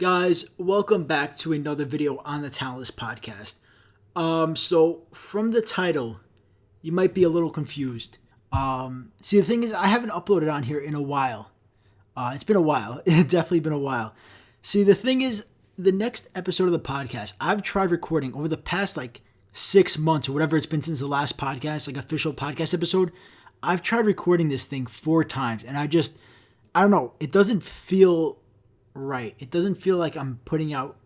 Guys, welcome back to another video on the Talentless Podcast. So from the title, you might be a little confused. The thing is, I haven't uploaded on here in a while. It's been a while. It's definitely been a while. See, the thing is, the next episode of the podcast, I've tried recording over the past 6 months or whatever it's been since the last podcast, official podcast episode. I've tried recording this thing 4 times, and I don't know. It doesn't feel right. It doesn't feel like I'm putting out,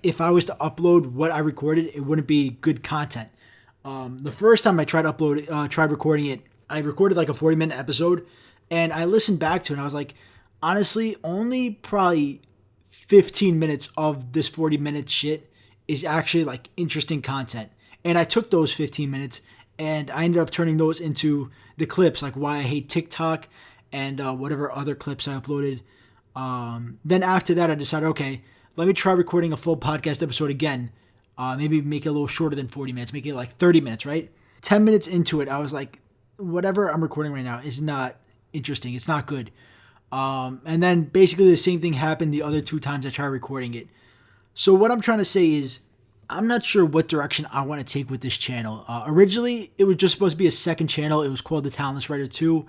if I was to upload what I recorded, it wouldn't be good content. The first time I tried recording it, I recorded a 40-minute episode, and I listened back to it, and I was like, honestly, only probably 15 minutes of this 40-minute shit is actually interesting content. And I took those 15 minutes and I ended up turning those into the clips, like why I hate TikTok and whatever other clips I uploaded. Then after that, I decided, okay, let me try recording a full podcast episode again. Maybe make it a little shorter than 40 minutes, make it 30 minutes, right? 10 minutes into it, I was like, whatever I'm recording right now is not interesting. It's not good. And then basically the same thing happened the other 2 times I tried recording it. So what I'm trying to say is, I'm not sure what direction I want to take with this channel. Originally, it was just supposed to be a second channel. It was called The Talentless Writer 2.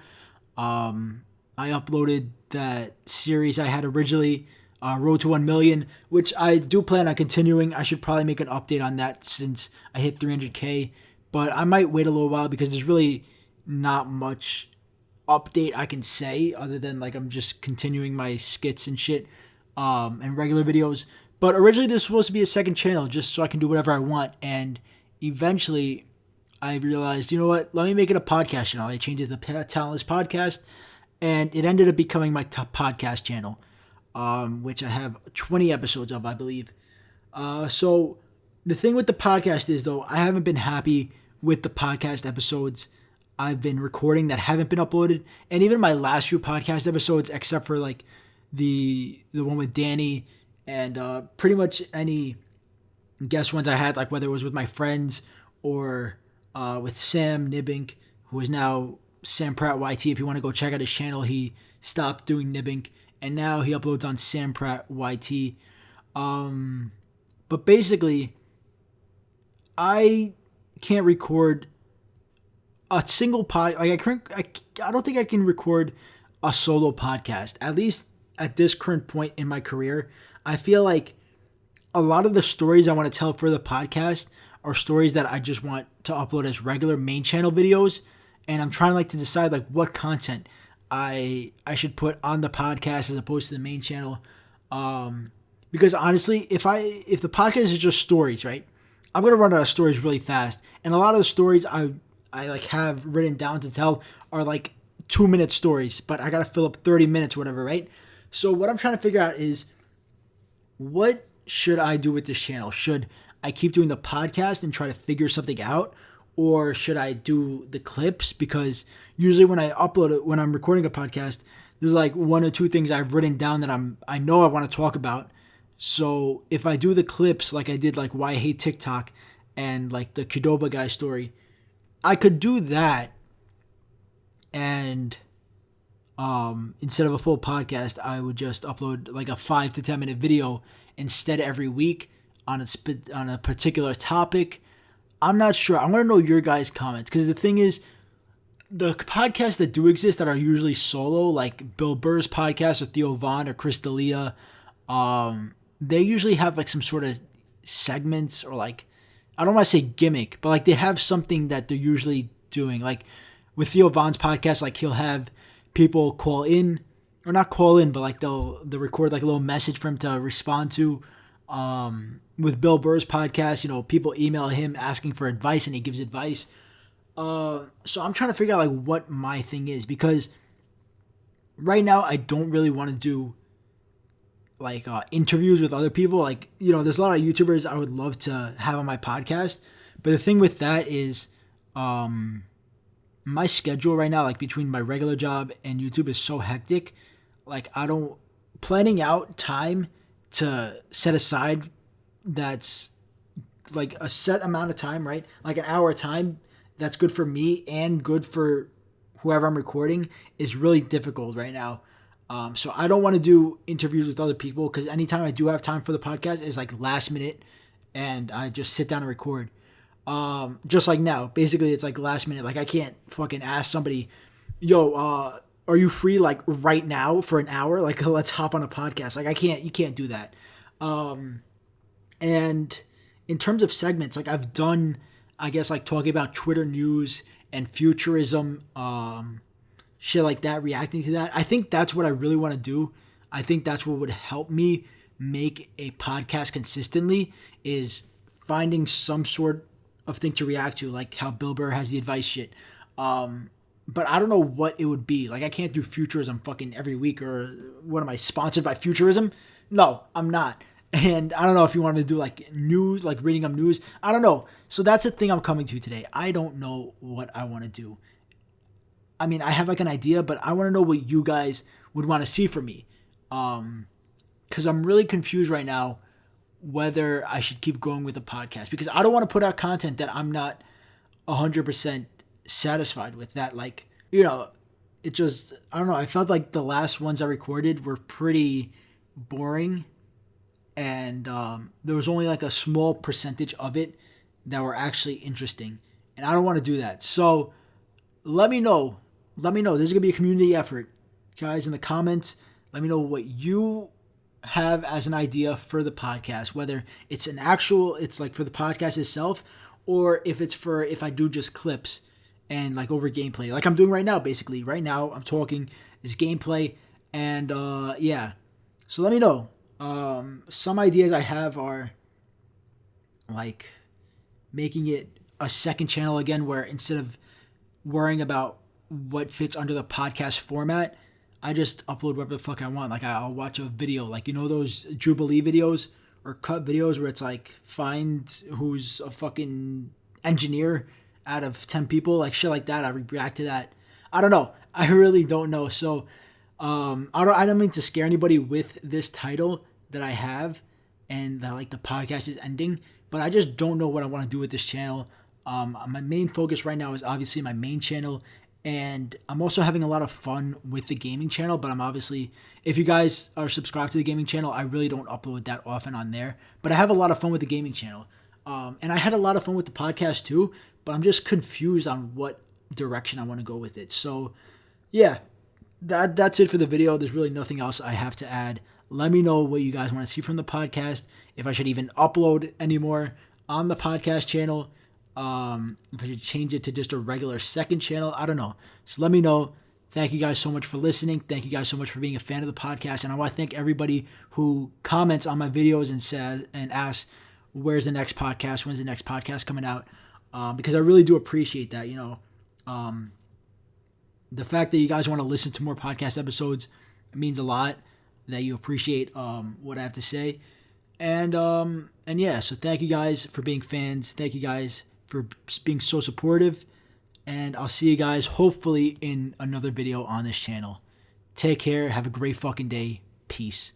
I uploaded that series I had originally, Road to 1 Million, which I do plan on continuing. I should probably make an update on that since I hit 300K. But I might wait a little while because there's really not much update I can say other than I'm just continuing my skits and shit and regular videos. But originally this was supposed to be a second channel just so I can do whatever I want. And eventually I realized, you know what, let me make it a podcast channel. I changed it to the Talentless Podcast. And it ended up becoming my top podcast channel, which I have 20 episodes of, I believe. So the thing with the podcast is, though, I haven't been happy with the podcast episodes I've been recording that haven't been uploaded. And even my last few podcast episodes, except for the one with Danny and pretty much any guest ones I had, whether it was with my friends or with Sam Nibink, who is now Sam Pratt YT. If you want to go check out his channel, he stopped doing Nibink and now he uploads on Sam Pratt YT. But basically, I can't record a single I don't think I can record a solo podcast. At least at this current point in my career, I feel like a lot of the stories I want to tell for the podcast are stories that I just want to upload as regular main channel videos. And I'm trying to decide what content I should put on the podcast as opposed to the main channel. Because honestly, if the podcast is just stories, right, I'm gonna run out of stories really fast. And a lot of the stories I have written down to tell are 2-minute stories, but I gotta fill up 30 minutes, or whatever, right? So what I'm trying to figure out is, what should I do with this channel? Should I keep doing the podcast and try to figure something out? Or should I do the clips? Because usually when I upload it, when I'm recording a podcast, there's 1 or 2 things I've written down that I know I want to talk about. So if I do the clips like I did why I hate TikTok and the Qdoba guy story, I could do that. And instead of a full podcast, I would just upload a 5 to 10 minute video instead every week on a particular topic. I'm not sure. I want to know your guys' comments, because the thing is, the podcasts that do exist that are usually solo, like Bill Burr's podcast or Theo Von or Chris D'Elia, they usually have some sort of segments or I don't want to say gimmick, but they have something that they're usually doing. With Theo Von's podcast, he'll have people call in, or not call in, but they'll record a little message for him to respond to. With Bill Burr's podcast, people email him asking for advice and he gives advice. So I'm trying to figure out what my thing is, because right now I don't really want to do interviews with other people. There's a lot of YouTubers I would love to have on my podcast, but the thing with that is my schedule right now, between my regular job and YouTube, is so hectic. Planning out time to set aside that's a set amount of time, right? An hour of time that's good for me and good for whoever I'm recording is really difficult right now. So I don't want to do interviews with other people because anytime I do have time for the podcast is like last minute and I just sit down and record. Just like now, basically it's like last minute. Like I can't fucking ask somebody, yo, are you free like right now for an hour? Like let's hop on a podcast. Like you can't do that. And in terms of segments, like I've done, I guess like talking about Twitter news and futurism, shit like that, reacting to that. I think that's what I really want to do. I think that's what would help me make a podcast consistently is finding some sort of thing to react to, like how Bill Burr has the advice shit. But I don't know what it would be. Like I can't do futurism fucking every week or what am I sponsored by futurism? No, I'm not. And I don't know if you want me to do like news, like reading up news. I don't know. So that's the thing I'm coming to today. I don't know what I want to do. I mean, I have like an idea, but I want to know what you guys would want to see from me. Because I'm really confused right now whether I should keep going with the podcast because I don't want to put out content that I'm not 100% satisfied with. That like, it just, I don't know. I felt like the last ones I recorded were pretty boring and there was only like a small percentage of it that were actually interesting. And I don't want to do that. So let me know. This is going to be a community effort. Guys, in the comments, let me know what you have as an idea for the podcast, whether it's it's like for the podcast itself, or if I do just clips and like over gameplay, like I'm doing right now, basically. Right now, I'm talking is gameplay, and yeah. So let me know. Some ideas I have are like making it a second channel again, where instead of worrying about what fits under the podcast format, I just upload whatever the fuck I want. Like I'll watch a video, like those Jubilee videos or cut videos where it's like find who's a fucking engineer out of 10 people, like shit like that. I react to that. I don't know. I really don't know. So I don't mean to scare anybody with this title that I have and that like the podcast is ending, but I just don't know what I want to do with this channel. My main focus right now is obviously my main channel, and I'm also having a lot of fun with the gaming channel, but I'm obviously, if you guys are subscribed to the gaming channel, I really don't upload that often on there, but I have a lot of fun with the gaming channel. And I had a lot of fun with the podcast too, but I'm just confused on what direction I want to go with it. So yeah, that's it for the video. There's really nothing else I have to add. Let me know what you guys want to see from the podcast, if I should even upload anymore on the podcast channel. If I should change it to just a regular second channel, I don't know. So let me know. Thank you guys so much for listening. Thank you guys so much for being a fan of the podcast. And I want to thank everybody who comments on my videos and says and asks, where's the next podcast? When's the next podcast coming out? Because I really do appreciate that. The fact that you guys want to listen to more podcast episodes means a lot. That you appreciate what I have to say. And yeah, so thank you guys for being fans. Thank you guys for being so supportive, and I'll see you guys hopefully in another video on this channel. Take care. Have a great fucking day. Peace.